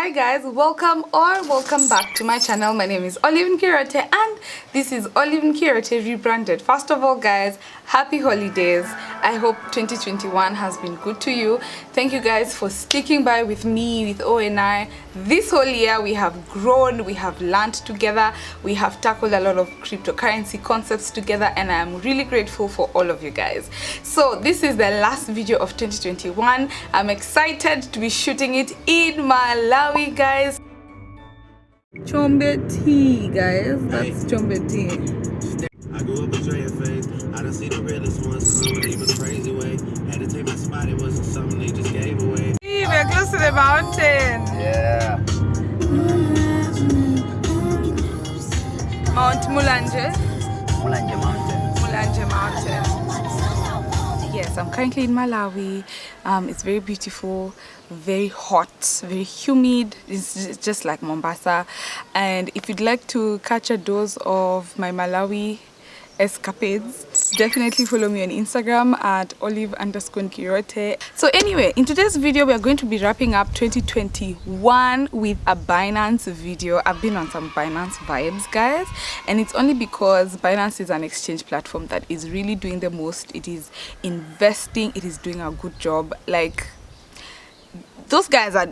Hi guys, welcome back to my channel. My name is Nkirote and this is Nkirote rebranded. First of all guys, happy holidays. I hope 2021 has been good to you. Thank you guys for sticking by with me, with ONI. This whole year we have grown, we have learned together, we have tackled a lot of cryptocurrency concepts together, and I am really grateful for all of you guys. So this is the last video of 2021. I'm excited to be shooting it in Malawi, guys. Chombe tea, guys. That's Chombe tea. I grew up a Drea phase. I done seen the realest ones come and leave a crazy way. Had to take my spot, it wasn't something they just gave away. Hey, we're close to the mountain. Yeah. Mount Mulanje. Mulanje Mountain. Mulanje Mountain. Yes, I'm currently in Malawi. It's very beautiful, very hot, very humid. It's just like Mombasa. And if you'd like to catch a dose of my Malawi escapades, definitely follow me on Instagram at olive_Nkirote. So anyway, in today's video we are going to be wrapping up 2021 with a Binance video. I've been on some Binance vibes, guys, and it's only because Binance is an exchange platform that is really doing the most. It is investing, it is doing a good job. Like, those guys are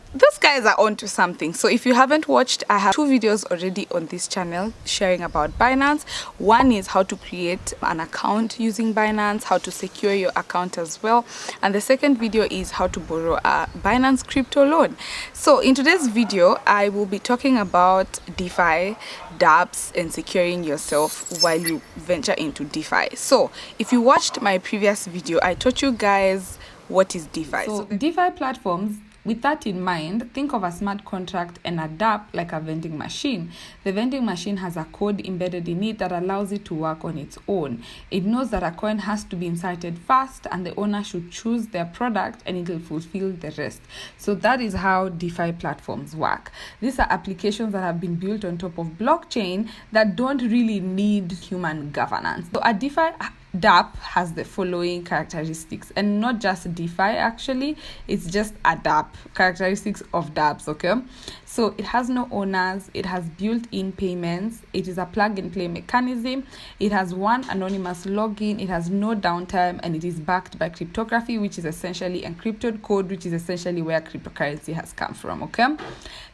onto something. So if you haven't watched, I have 2 videos already on this channel sharing about Binance. One is how to create an account using Binance, how to secure your account as well, and the second video is how to borrow a Binance crypto loan. So in today's video I will be talking about DeFi, dApps, and securing yourself while you venture into DeFi. So if you watched my previous video, I taught you guys what is DeFi. So DeFi platforms, with that in mind, think of a smart contract and a dApp like a vending machine. The vending machine has a code embedded in it that allows it to work on its own. It knows that a coin has to be inserted first and the owner should choose their product and it will fulfill the rest. So that is how DeFi platforms work. These are applications that have been built on top of blockchain that don't really need human governance. So a DeFi dApp has the following characteristics, and not just DeFi actually, it's just a dApp, characteristics of dApps, okay? So it has no owners, it has built-in payments, it is a plug-and-play mechanism, it has one anonymous login, it has no downtime, and it is backed by cryptography, which is essentially encrypted code, which is essentially where cryptocurrency has come from, okay?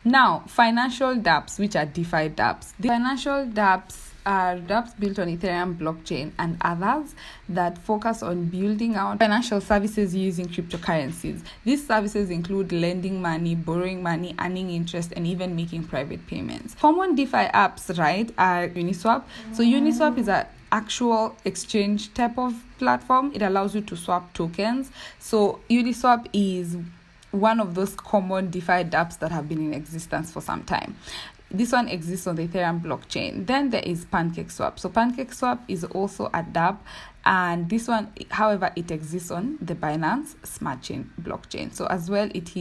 Now, financial dApps, which are DeFi dApps. The financial dApps are dApps built on Ethereum blockchain and others that focus on building out financial services using cryptocurrencies. These services include lending money, borrowing money, earning interest, and even making private payments. Common DeFi apps, right, are Uniswap. So Uniswap is an actual exchange type of platform. It allows you to swap tokens. So Uniswap is one of those common DeFi dApps that have been in existence for some time. This one exists on the Ethereum blockchain. Then there is PancakeSwap. So PancakeSwap is also a dApp, and this one, however, it exists on the Binance Smart Chain blockchain. So as well, it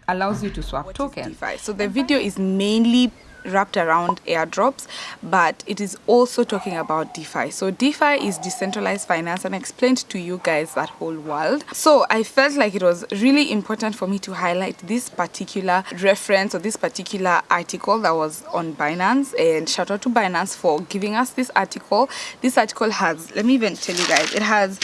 allows you to swap tokens. So the video is mainly wrapped around airdrops, but it is also talking about DeFi. So DeFi is decentralized finance, and I explained to you guys that whole world. So I felt like it was really important for me to highlight this particular reference or this particular article that was on Binance, and shout out to Binance for giving us this article. This article has, let me even tell you guys, it has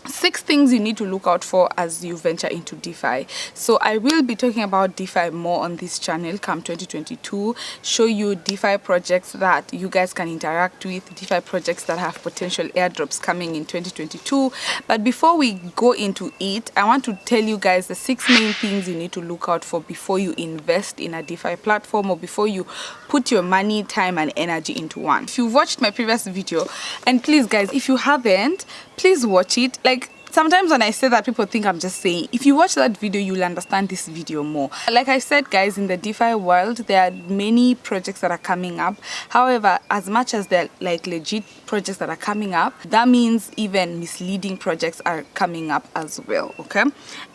6 things you need to look out for as you venture into DeFi. So I will be talking about DeFi more on this channel come 2022, show you DeFi projects that you guys can interact with, DeFi projects that have potential airdrops coming in 2022. But before we go into it, I want to tell you guys the 6 main things you need to look out for before you invest in a DeFi platform or before you put your money, time, and energy into one. If you've watched my previous video, and please guys, if you haven't, please watch it. Like, sometimes when I say that, people think I'm just saying. If you watch that video, you'll understand this video more. Like I said, guys, in the DeFi world, there are many projects that are coming up. However, as much as they're like legit projects that are coming up, that means even misleading projects are coming up as well, okay?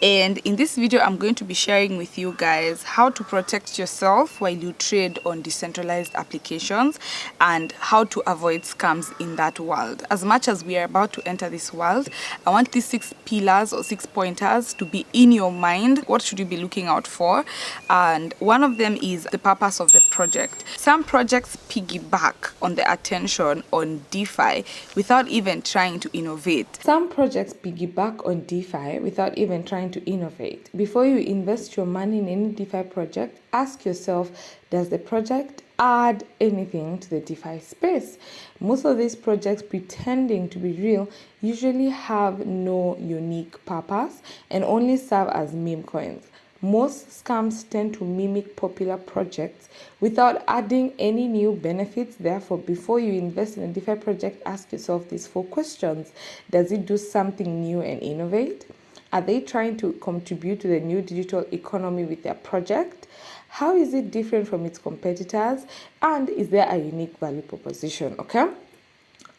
And in this video, I'm going to be sharing with you guys how to protect yourself while you trade on decentralized applications and how to avoid scams in that world. As much as we are about to enter this world, I want this 6 pillars or 6 pointers to be in your mind. What should you be looking out for? And one of them is the purpose of the project. Some projects piggyback on the attention on DeFi without even trying to innovate. Some projects piggyback on DeFi without even trying to innovate. Before you invest your money in any DeFi project, ask yourself, does the project add anything to the DeFi space? Most of these projects pretending to be real usually have no unique purpose and only serve as meme coins. Most scams tend to mimic popular projects without adding any new benefits. Therefore, before you invest in a DeFi project, ask yourself these 4 questions. Does it do something new and innovate? Are they trying to contribute to the new digital economy with their project? How is it different from its competitors? And is there a unique value proposition? Okay.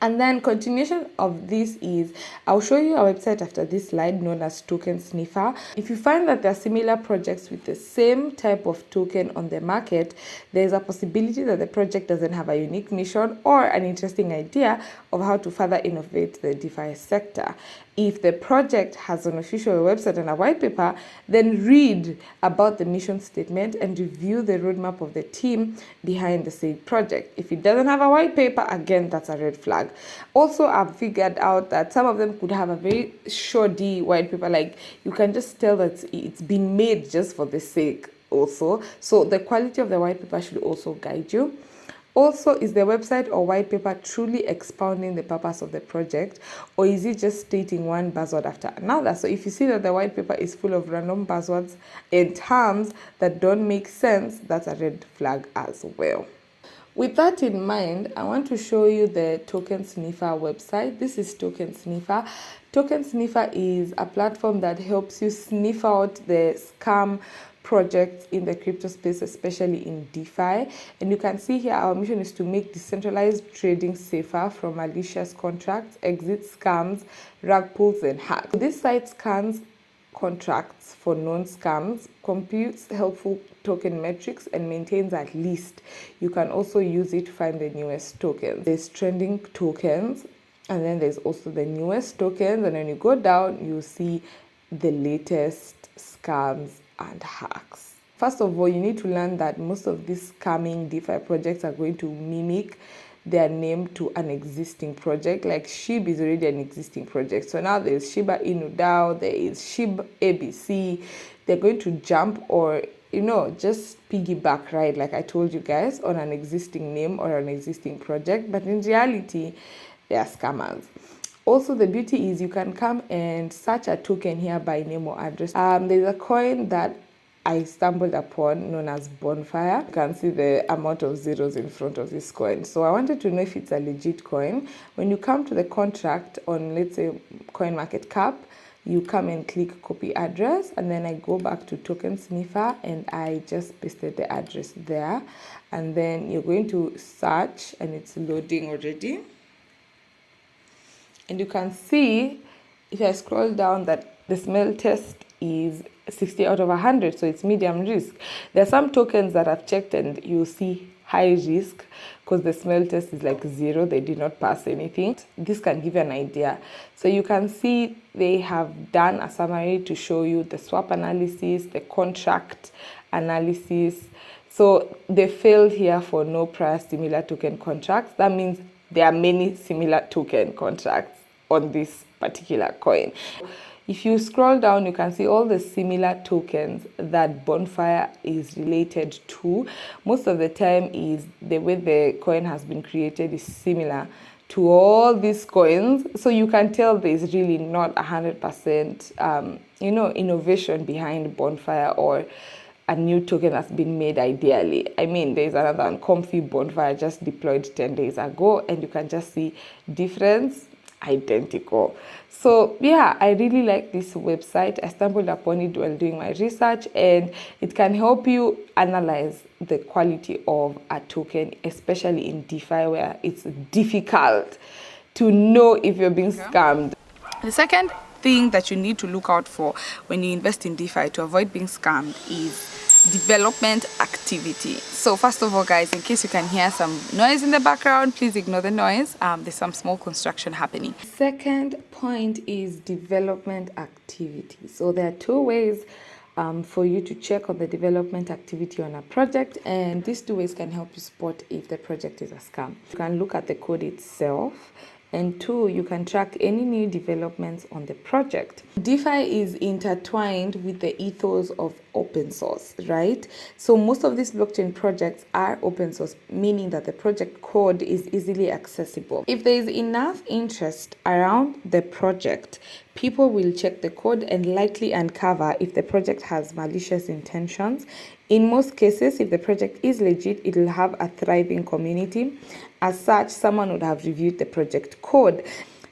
And then continuation of this is, I'll show you a website after this slide known as Token Sniffer. If you find that there are similar projects with the same type of token on the market, there's a possibility that the project doesn't have a unique mission or an interesting idea of how to further innovate the DeFi sector. If the project has an official website and a white paper, then read about the mission statement and review the roadmap of the team behind the said project. If it doesn't have a white paper, again, that's a red flag. Also, I've figured out that some of them could have a very shoddy white paper, like you can just tell that it's been made just for the sake also. So the quality of the white paper should also guide you. Also, is the website or white paper truly expounding the purpose of the project, or is it just stating one buzzword after another? So if you see that the white paper is full of random buzzwords and terms that don't make sense, that's a red flag as well. With that in mind, I want to show you the Token Sniffer website. This is Token Sniffer. Token Sniffer is a platform that helps you sniff out the scam projects in the crypto space, especially in DeFi. And you can see here our mission is to make decentralized trading safer from malicious contracts, exit scams, rug pulls, and hacks. This site scans contracts for known scams, computes helpful token metrics, and maintains a list. You can also use it to find the newest tokens. There's trending tokens, and then there's also the newest tokens, and when you go down, you see the latest scams and hacks. First of all, you need to learn that most of these scamming DeFi projects are going to mimic their name to an existing project. Like SHIB is already an existing project. So now there's Shiba Inu DAO, there is SHIB ABC. They're going to jump or, just piggyback, right? Like I told you guys, on an existing name or an existing project. But in reality, they are scammers. Also, the beauty is you can come and search a token here by name or address. There's a coin that I stumbled upon known as Bonfire. You can see the amount of zeros in front of this coin. So I wanted to know if it's a legit coin. When you come to the contract on, let's say, CoinMarketCap, you come and click copy address, and then I go back to Token Sniffer and I just pasted the address there. And then you're going to search, and it's loading already. And you can see, if I scroll down, that the smell test is 60 out of 100, so it's medium risk. There are some tokens that I've checked and you see high risk because the smell test is like 0, they did not pass anything. This can give you an idea. So you can see they have done a summary to show you the swap analysis, the contract analysis. So they failed here for no prior similar token contracts. That means there are many similar token contracts on this particular coin. If you scroll down, you can see all the similar tokens that Bonfire is related to. Most of the time is the way the coin has been created is similar to all these coins. So you can tell there's really not 100% innovation behind Bonfire or a new token that's been made ideally. I mean, there's another one, Comfy Bonfire, just deployed 10 days ago, and you can just see difference, identical. So yeah, I really like this website. I stumbled upon it while doing my research, and it can help you analyze the quality of a token, especially in DeFi where it's difficult to know if you're being scammed. The second thing that you need to look out for when you invest in DeFi to avoid being scammed is development activity. activity. So first of all, guys, in case you can hear some noise in the background, please ignore the noise. There's some small construction happening. Second point is development activity. So there are two ways for you to check on the development activity on a project, and these two ways can help you spot if the project is a scam. You can look at the code itself, and two, you can track any new developments on the project. DeFi is intertwined with the ethos of open source, right? So most of these blockchain projects are open source, meaning that the project code is easily accessible. If there is enough interest around the project, people will check the code and likely uncover if the project has malicious intentions. In most cases, if the project is legit, it will have a thriving community. As such, someone would have reviewed the project code.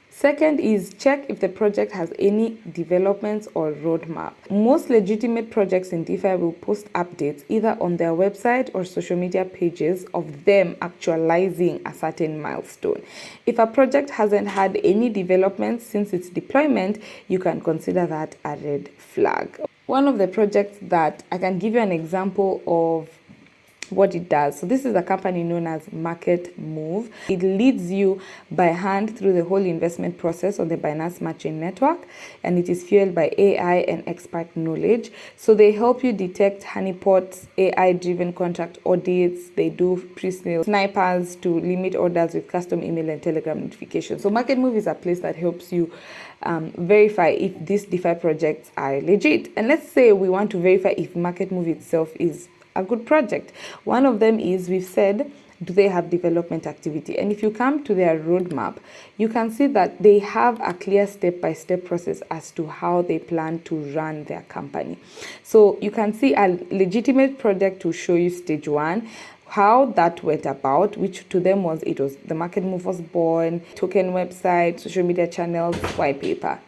Second is check if the project has any developments or roadmap. Most legitimate projects in DeFi will post updates either on their website or social media pages of them actualizing a certain milestone. If a project hasn't had any developments since its deployment, you can consider that a red flag. One of the projects that I can give you an example of what it does. So this is a company known as Market Move. It leads you by hand through the whole investment process on the Binance Smart Chain network, and it is fueled by AI and expert knowledge. So they help you detect honeypots, AI-driven contract audits. They do pre-sale snipers to limit orders with custom email and Telegram notifications. So Market Move is a place that helps you verify if these DeFi projects are legit. And let's say we want to verify if Market Move itself is a good project. One of them is, we've said, do they have development activity? And if you come to their roadmap, you can see that they have a clear step-by-step process as to how they plan to run their company. So you can see a legitimate project to show you stage one, how that went about, which to them was, it was the Market Move was born, token website, social media channels, white paper.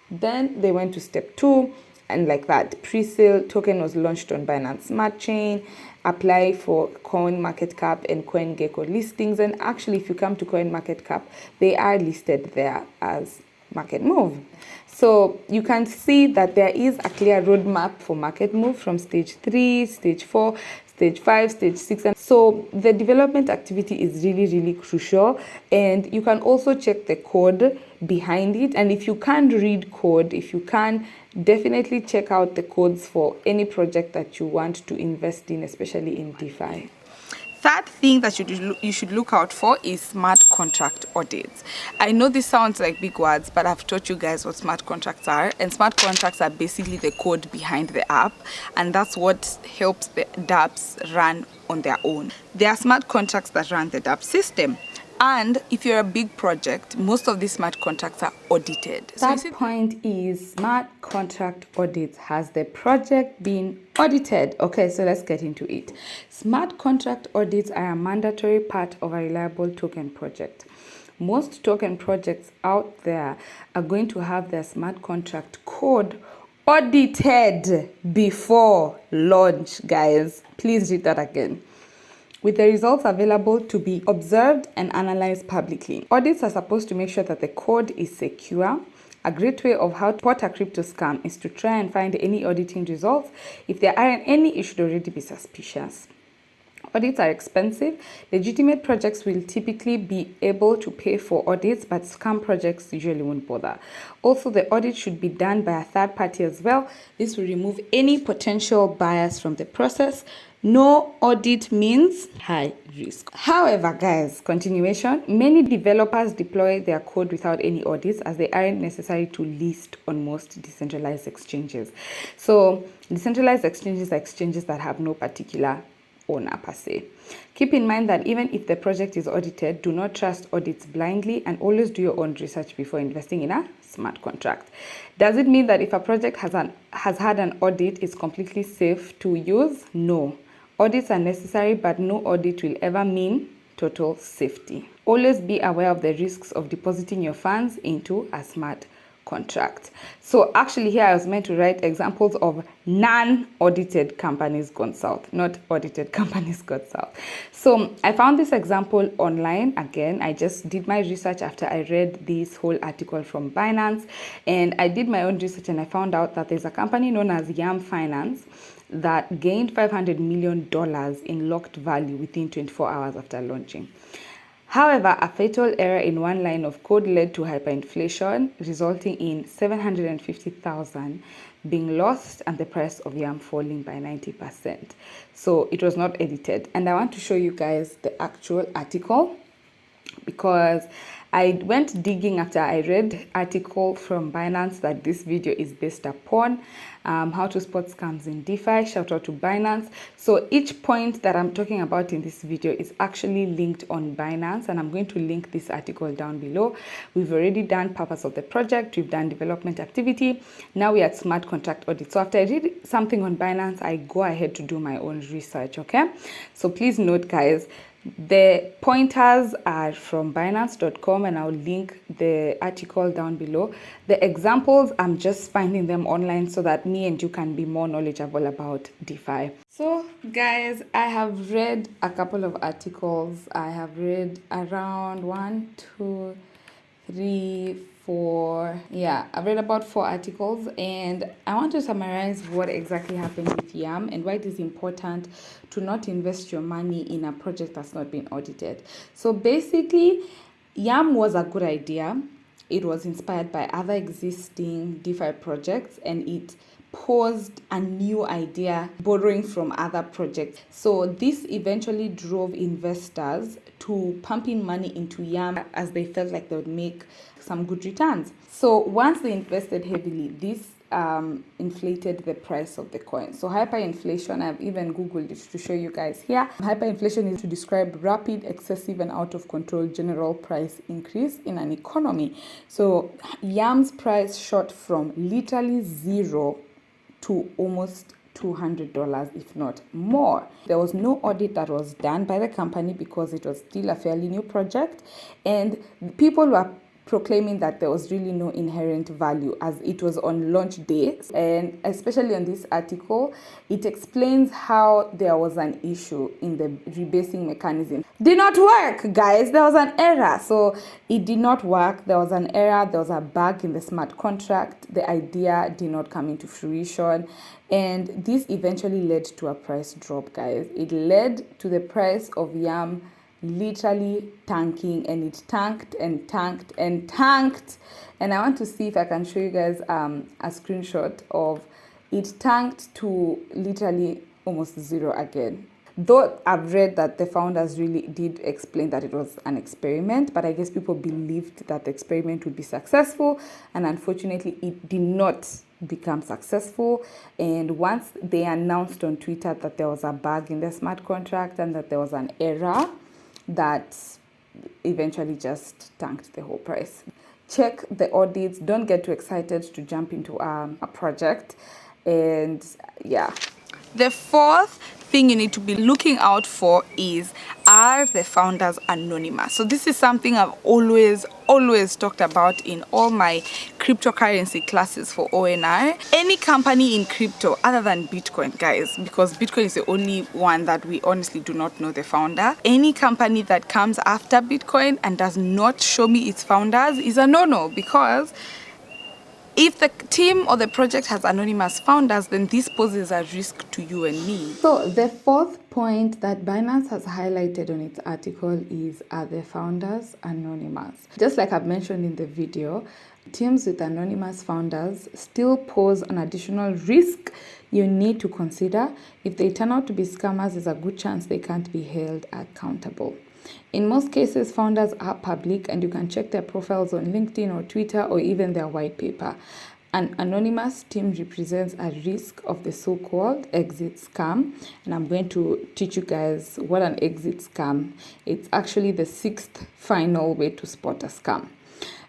Then they went to step two, and like that, pre-sale token was launched on Binance Smart Chain, apply for CoinMarketCap and CoinGecko listings. And actually, if you come to CoinMarketCap, they are listed there as Market Move. So you can see that there is a clear roadmap for Market Move from stage 3, stage 4, stage 5, stage 6. And so the development activity is really, really crucial. And you can also check the code behind it. And if you can't read code, if you can, definitely check out the codes for any project that you want to invest in, especially in DeFi. Third thing that you should look out for is smart contract audits. I know this sounds like big words, but I've taught you guys what smart contracts are. And smart contracts are basically the code behind the app, and that's what helps the dApps run on their own. There are smart contracts that run the dApp system. And if you're a big project, most of these smart contracts are audited. Third point is smart contract audits. Has the project been audited? Okay, so let's get into it. Smart contract audits are a mandatory part of a reliable token project. Most token projects out there are going to have their smart contract code audited before launch, guys. Please read that again. With the results available to be observed and analyzed publicly. Audits are supposed to make sure that the code is secure. A great way of how to spot a crypto scam is to try and find any auditing results. If there aren't any, it should already be suspicious. Audits are expensive. Legitimate projects will typically be able to pay for audits, but scam projects usually won't bother. Also, the audit should be done by a third party as well. This will remove any potential bias from the process. No audit means high risk. However, guys, continuation, many developers deploy their code without any audits as they aren't necessary to list on most decentralized exchanges. So decentralized exchanges are exchanges that have no particular owner per se. Keep in mind that even if the project is audited, do not trust audits blindly and always do your own research before investing in a smart contract. Does it mean that if a project has had an audit, it's completely safe to use? No. Audits are necessary, but no audit will ever mean total safety. Always be aware of the risks of depositing your funds into a smart contract. So actually here I was meant to write examples of non-audited companies gone south, not audited companies gone south. So I found this example online. Again, I just did my research after I read this whole article from Binance, and I did my own research and I found out that there's a company known as Yam Finance, that gained $500 million in locked value within 24 hours after launching. However, a fatal error in one line of code led to hyperinflation, resulting in 750,000 being lost and the price of yam falling by 90%. So it was not edited. And I want to show you guys the actual article, because I went digging after I read article from Binance that this video is based upon, how to spot scams in DeFi. Shout out to Binance. So each point that I'm talking about in this video is actually linked on Binance, and I'm going to link this article down below. We've already done purpose of the project, we've done development activity, now we're at smart contract audit. So after I read something on Binance, I go ahead to do my own research, okay? So please note, guys, the pointers are from Binance.com, and I'll link the article down below. The examples, I'm just finding them online so that me and you can be more knowledgeable about DeFi. So guys, I have read a couple of articles. I have read around 1, 2, 3, 4. Yeah, I've read about 4 articles, and I want to summarize what exactly happened with YAM and why it is important to not invest your money in a project that's not been audited. So basically, YAM was a good idea. It was inspired by other existing DeFi projects, and it posed a new idea borrowing from other projects. So this eventually drove investors to pump in money into YAM as they felt like they would make some good returns. So once they invested heavily, this inflated the price of the coin. So hyperinflation, I've even Googled it to show you guys here. Hyperinflation is to describe rapid, excessive, and out of control general price increase in an economy. So YAM's price shot from literally zero to almost $200, if not more. There was no audit that was done by the company because it was still a fairly new project, and people were proclaiming that there was really no inherent value as it was on launch day. And especially on this article, it explains how there was an issue in the rebasing mechanism. Did not work, guys. There was an error. So it did not work. There was an error. There was a bug in the smart contract. The idea did not come into fruition. And this eventually led to a price drop, guys. It led to the price of YAM literally tanking, and it tanked and tanked and tanked. And I want to see if I can show you guys a screenshot of it tanked to literally almost zero again. Though I've read that the founders really did explain that it was an experiment, but I guess people believed that the experiment would be successful, and unfortunately it did not become successful. And once they announced on Twitter that there was a bug in the smart contract and that there was an error, that eventually just tanked the whole price. Check the audits. Don't get too excited to jump into a project. And yeah. The fourth thing you need to be looking out for is, are the founders anonymous? So this is something I've always talked about in all my cryptocurrency classes for ONR. Any company in crypto other than Bitcoin, guys, because Bitcoin is the only one that we honestly do not know the founder. Any company that comes after Bitcoin and does not show me its founders is a no-no, because if the team or the project has anonymous founders, then this poses a risk to you and me. So the fourth point that Binance has highlighted on its article is, are the founders anonymous? Just like I've mentioned in the video, teams with anonymous founders still pose an additional risk you need to consider. If they turn out to be scammers, there's a good chance they can't be held accountable. In most cases, founders are public, and you can check their profiles on LinkedIn or Twitter or even their white paper. An anonymous team represents a risk of the so-called exit scam, and I'm going to teach you guys what an exit scam is. It's actually the sixth final way to spot a scam.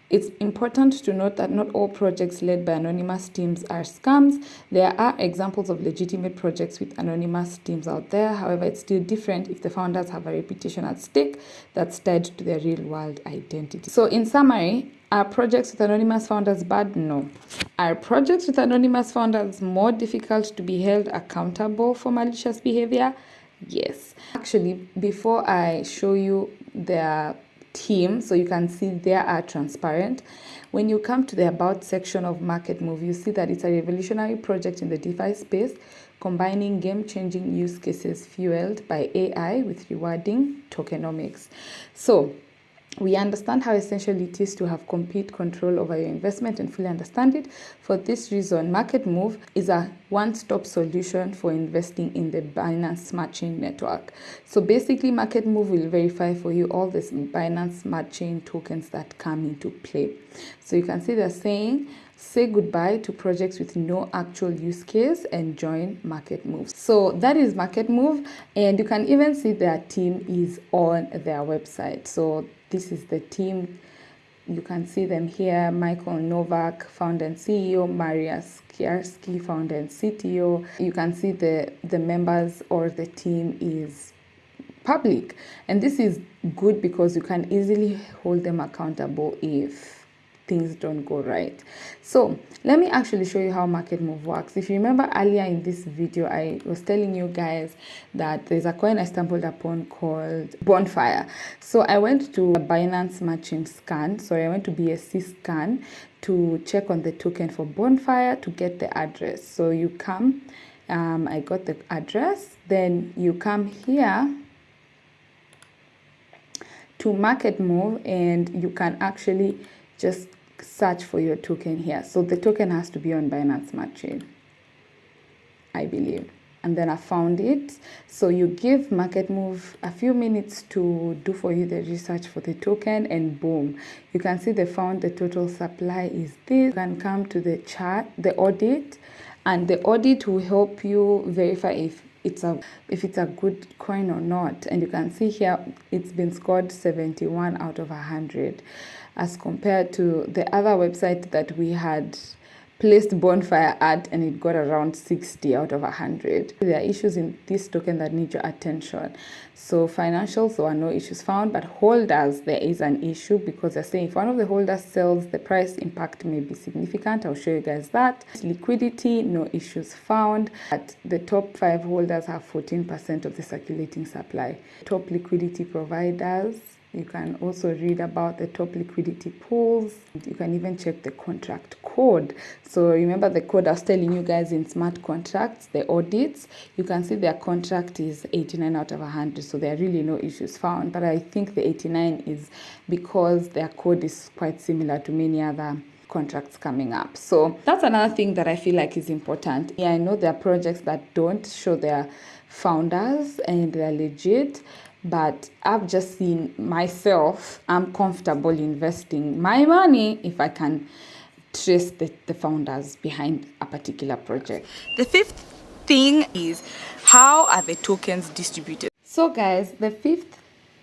It's important to note that not all projects led by anonymous teams are scams. There are examples of legitimate projects with anonymous teams out there. However, it's still different if the founders have a reputation at stake that's tied to their real-world identity. So in summary, are projects with anonymous founders bad? No. Are projects with anonymous founders more difficult to be held accountable for malicious behavior? Yes. Actually, before I show you their team, so you can see they are transparent. When you come to the about section of Market Move, you see that it's a revolutionary project in the DeFi space combining game-changing use cases fueled by AI with rewarding tokenomics. So we understand how essential it is to have complete control over your investment and fully understand it. For this reason, Market Move is a one-stop solution for investing in the Binance Smart Chain network. So basically, Market Move will verify for you all the Binance Smart Chain tokens that come into play. So you can see they're saying, say goodbye to projects with no actual use case and join Market Move. So that is Market Move, and you can even see their team is on their website. So this is the team. You can see them here: Michael Novak, founder and CEO; Maria Skiarski, founder and CTO. You can see the members or the team is public, and this is good because you can easily hold them accountable if things don't go right. So let me actually show you how Market Move works. If you remember earlier in this video, I was telling you guys that there's a coin I stumbled upon called Bonfire. So I went to Binance Merchant Scan. Sorry, I went to BSC Scan to check on the token for Bonfire to get the address. So you come, I got the address, then you come here to Market Move, and you can actually just search for your token here. So the token has to be on Binance Smart Chain, I believe. And then I found it. So you give Market Move a few minutes to do for you the research for the token, and boom, you can see they found the total supply is this. You can come to the chart, the audit, and the audit will help you verify if it's a good coin or not. And you can see here it's been scored 71 out of 100, as compared to the other website that we had placed Bonfire at, and it got around 60 out of 100. There are issues in this token that need your attention. So financials, there are no issues found, but holders, there is an issue, because they're saying if one of the holders sells, the price impact may be significant. I'll show you guys that. Liquidity, no issues found. But the top 5 holders have 14% of the circulating supply. Top liquidity providers, you can also read about the top liquidity pools. You can even check the contract code. So remember the code I was telling you guys in smart contracts, the audits, you can see their contract is 89 out of 100. So there are really no issues found. But I think the 89 is because their code is quite similar to many other contracts coming up. So that's another thing that I feel like is important. Yeah, I know there are projects that don't show their founders and they're legit, but I've just seen myself, I'm comfortable investing my money if I can trace the founders behind a particular project. The 5th thing is, how are the tokens distributed? So guys, the 5th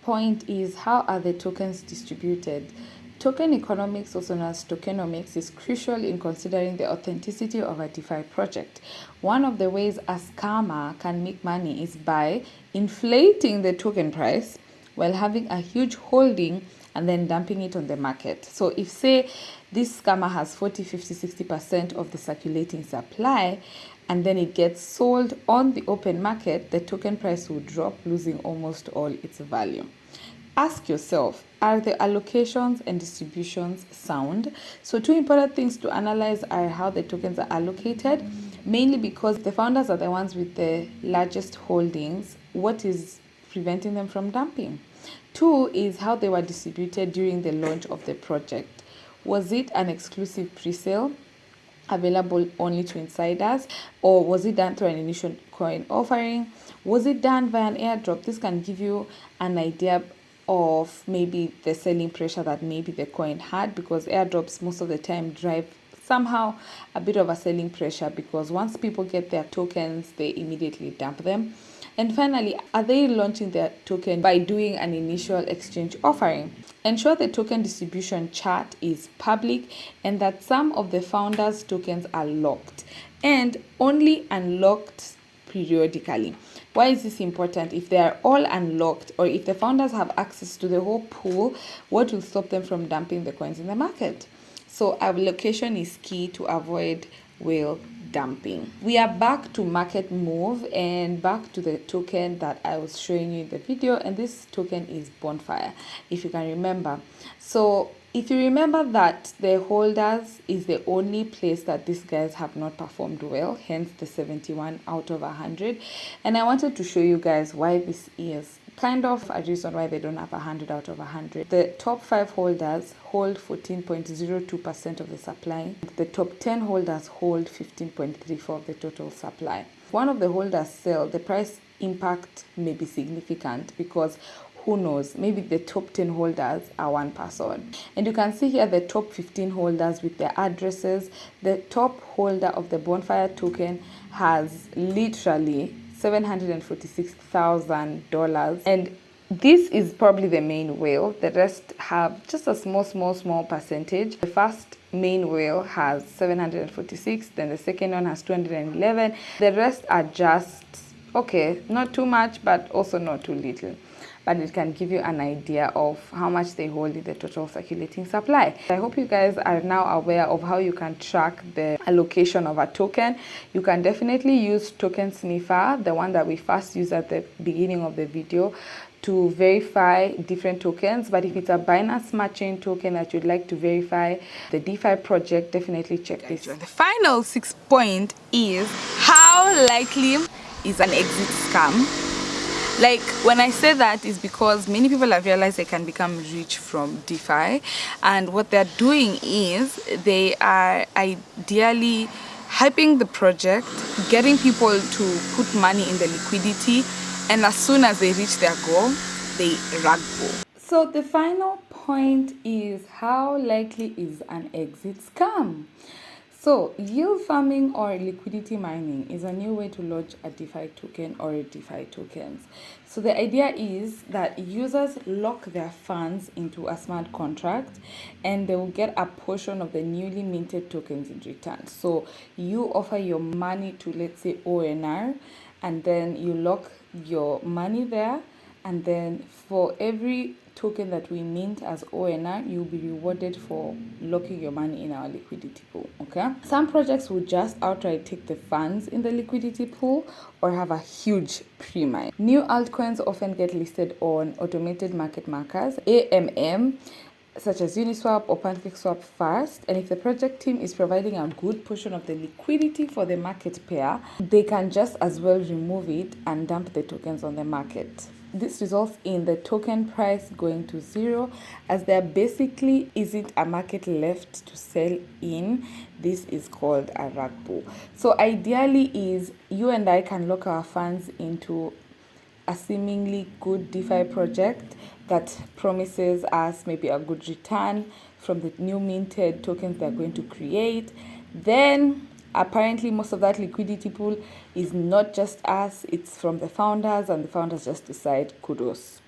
point is, how are the tokens distributed? Token economics, also known as tokenomics, is crucial in considering the authenticity of a DeFi project. One of the ways a scammer can make money is by inflating the token price while having a huge holding and then dumping it on the market. So if, say, this scammer has 40, 50, 60% of the circulating supply, and then it gets sold on the open market, the token price will drop, losing almost all its value. Ask yourself, are the allocations and distributions sound? So 2 important things to analyze are how the tokens are allocated, mainly because the founders are the ones with the largest holdings. What is preventing them from dumping? 2 is how they were distributed during the launch of the project. Was it an exclusive pre-sale available only to insiders, or was it done through an initial coin offering? Was it done via an airdrop? This can give you an idea of maybe the selling pressure that maybe the coin had, because airdrops most of the time drive somehow a bit of a selling pressure, because once people get their tokens, they immediately dump them. And finally, are they launching their token by doing an initial exchange offering? Ensure the token distribution chart is public and that some of the founders' tokens are locked and only unlocked periodically. Why is this important? If they are all unlocked, or if the founders have access to the whole pool, what will stop them from dumping the coins in the market? So allocation is key to avoid whale dumping. We are back to market move and back to the token that I was showing you in the video, and this token is Bonfire, if you can remember. So if you remember that the holders is the only place that these guys have not performed well, hence the 71 out of 100, and I wanted to show you guys why this is kind of a reason why they don't have 100 out of 100. The top 5 holders hold 14.02% of the supply. The top 10 holders hold 15.34% of the total supply. If one of the holders sell, the price impact may be significant because who knows, maybe the top 10 holders are one person. And you can see here the top 15 holders with their addresses. The top holder of the Bonfire token has literally $746,000, and this is probably the main whale. The rest have just a small percentage. The first main whale has 746, then the second one has 211. The rest are just okay, not too much but also not too little, but it can give you an idea of how much they hold in the total circulating supply. I hope you guys are now aware of how you can track the allocation of a token. You can definitely use Token Sniffer, the one that we first used at the beginning of the video, to verify different tokens. But if it's a Binance Smart Chain token that you'd like to verify the DeFi project, definitely check this. The final 6 point is, how likely is an exit scam? Like, when I say that is because many people have realized they can become rich from DeFi, and what they're doing is they are ideally hyping the project, getting people to put money in the liquidity, and as soon as they reach their goal, they rug pull. So the final point is, how likely is an exit scam? So yield farming or liquidity mining is a new way to launch a DeFi token or a DeFi tokens. So the idea is that users lock their funds into a smart contract and they will get a portion of the newly minted tokens in return. So you offer your money to, let's say, ONR, and then you lock your money there, and then for every token that we mint as ONR, you'll be rewarded for locking your money in our liquidity pool. Okay, some projects will just outright take the funds in the liquidity pool or have a huge pre-mine. New altcoins often get listed on automated market makers, AMM, such as Uniswap or PancakeSwap first, and if the project team is providing a good portion of the liquidity for the market pair, they can just as well remove it and dump the tokens on the market. This results in the token price going to zero, as there basically isn't a market left to sell in. This is called a rug pull. So ideally is you and I can lock our funds into a seemingly good DeFi project that promises us maybe a good return from the new minted tokens they're going to create. Then apparently most of that liquidity pool is not just us, it's from the founders, and the founders just decide kudos,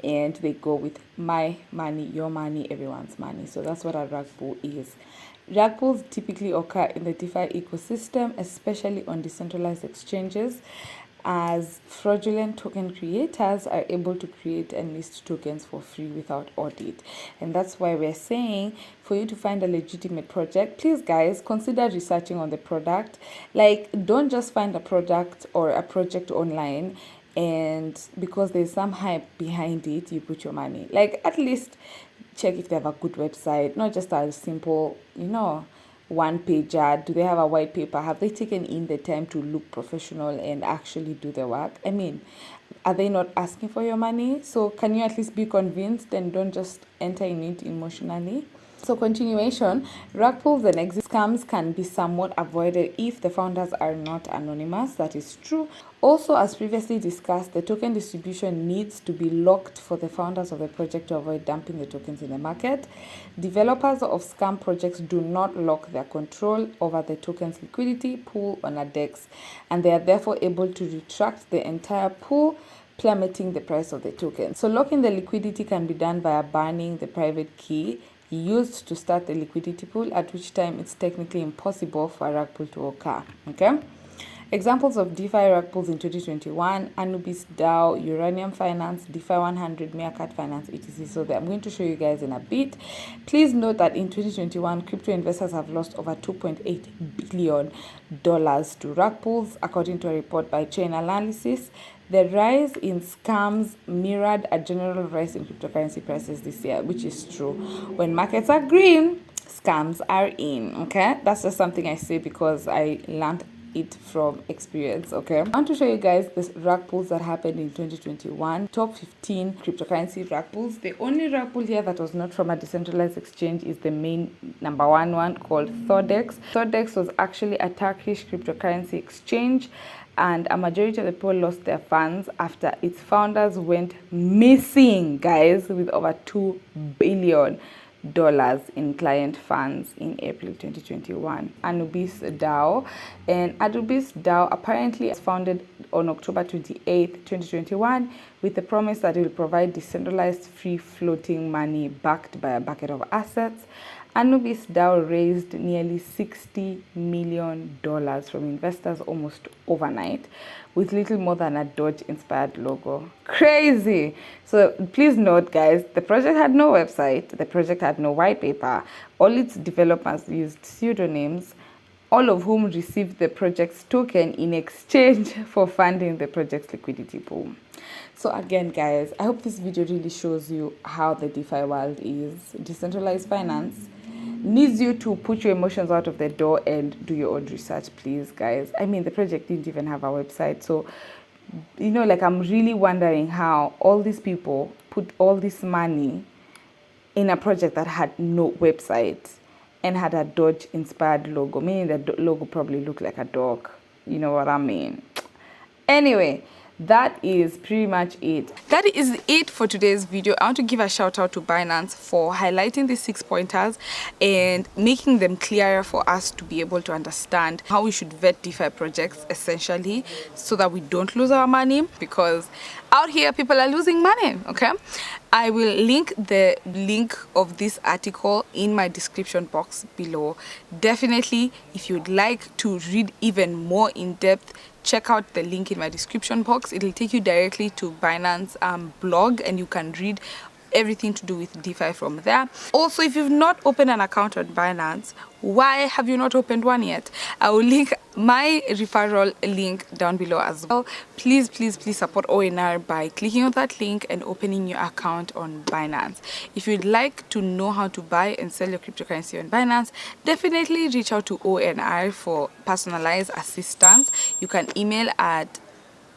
and they go with my money, your money, everyone's money. So that's what a rug pull is. Rug pulls typically occur in the DeFi ecosystem, especially on decentralized exchanges, as fraudulent token creators are able to create and list tokens for free without audit. And that's why we're saying, for you to find a legitimate project, please guys, consider researching on the product. Like, don't just find a product or a project online and because there's some hype behind it, you put your money. Like, at least check if they have a good website, not just a simple, one page ad. Do they have a white paper? Have they taken in the time to look professional and actually do the work? I mean, are they not asking for your money? So can you at least be convinced and don't just enter in it emotionally? So continuation, rug pulls and exit scams can be somewhat avoided if the founders are not anonymous. That is true. Also, as previously discussed, the token distribution needs to be locked for the founders of the project to avoid dumping the tokens in the market. Developers of scam projects do not lock their control over the token's liquidity pool on a DEX, and they are therefore able to retract the entire pool, plummeting the price of the token. So locking the liquidity can be done via banning the private key used to start the liquidity pool, at which time it's technically impossible for a rug pull to occur. Okay, Examples of DeFi rug pulls in 2021: Anubis DAO, Uranium Finance, DeFi 100, Meerkat Finance, etc. So I'm going to show you guys in a bit. Please note that in 2021, crypto investors have lost over $2.8 billion to rug pulls, according to a report by Chain Analysis. The rise in scams mirrored a general rise in cryptocurrency prices this year, which is true. When markets are green, scams are in. Okay, that's just something I say because I learned it from experience. Okay, I want to show you guys the rug pulls that happened in 2021. Top 15 cryptocurrency rug pulls. The only rug pull here that was not from a decentralized exchange is the main number one called Thodex. Thodex was actually a Turkish cryptocurrency exchange, and a majority of the people lost their funds after its founders went missing, guys, with over $2 billion in client funds in April 2021. Anubis DAO. And Anubis DAO apparently was founded on October 28, 2021, with the promise that it will provide decentralized free floating money backed by a bucket of assets. Anubis DAO raised nearly $60 million from investors almost overnight, with little more than a Doge-inspired logo. Crazy! So please note, guys, the project had no website, the project had no white paper. All its developers used pseudonyms, all of whom received the project's token in exchange for funding the project's liquidity pool. So again, guys, I hope this video really shows you how the DeFi world is. Decentralized finance needs you to put your emotions out of the door and do your own research, please, guys. I mean, the project didn't even have a website. So, you know, like, I'm really wondering how all these people put all this money in a project that had no website and had a Doge-inspired logo, meaning the logo probably looked like a dog. You know what I mean? Anyway, that is pretty much it. That is it for today's video. I want to give a shout out to Binance for highlighting these 6 pointers and making them clearer for us to be able to understand how we should vet DeFi projects, essentially, so that we don't lose our money, because out here people are losing money. Okay, I will link the link of this article in my description box below. Definitely, if you'd like to read even more in depth, check out the link in my description box. It'll take you directly to Binance blog, and you can read everything to do with DeFi from there. Also, if you've not opened an account on Binance, why have you not opened one yet? I will link my referral link down below as well. Please support ONR by clicking on that link and opening your account on Binance. If you'd like to know how to buy and sell your cryptocurrency on Binance, definitely reach out to ONR for personalized assistance. You can email at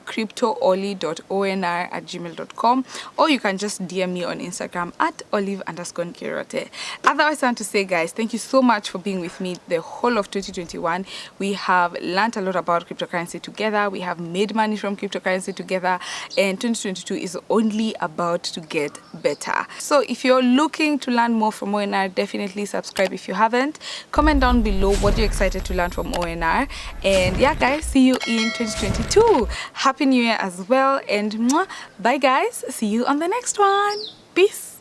cryptooli.onr@gmail.com, or you can just DM me on Instagram at olive_Nkirote. Otherwise, I want to say, guys, thank you so much for being with me the whole of 2021. We have learned a lot about cryptocurrency together. We have made money from cryptocurrency together, and 2022 is only about to get better. So if you're looking to learn more from ONR, definitely subscribe if you haven't. Comment down below what you're excited to learn from ONR. And yeah, guys, see you in 2022. Happy New Year as well, and bye, guys. See you on the next one. Peace.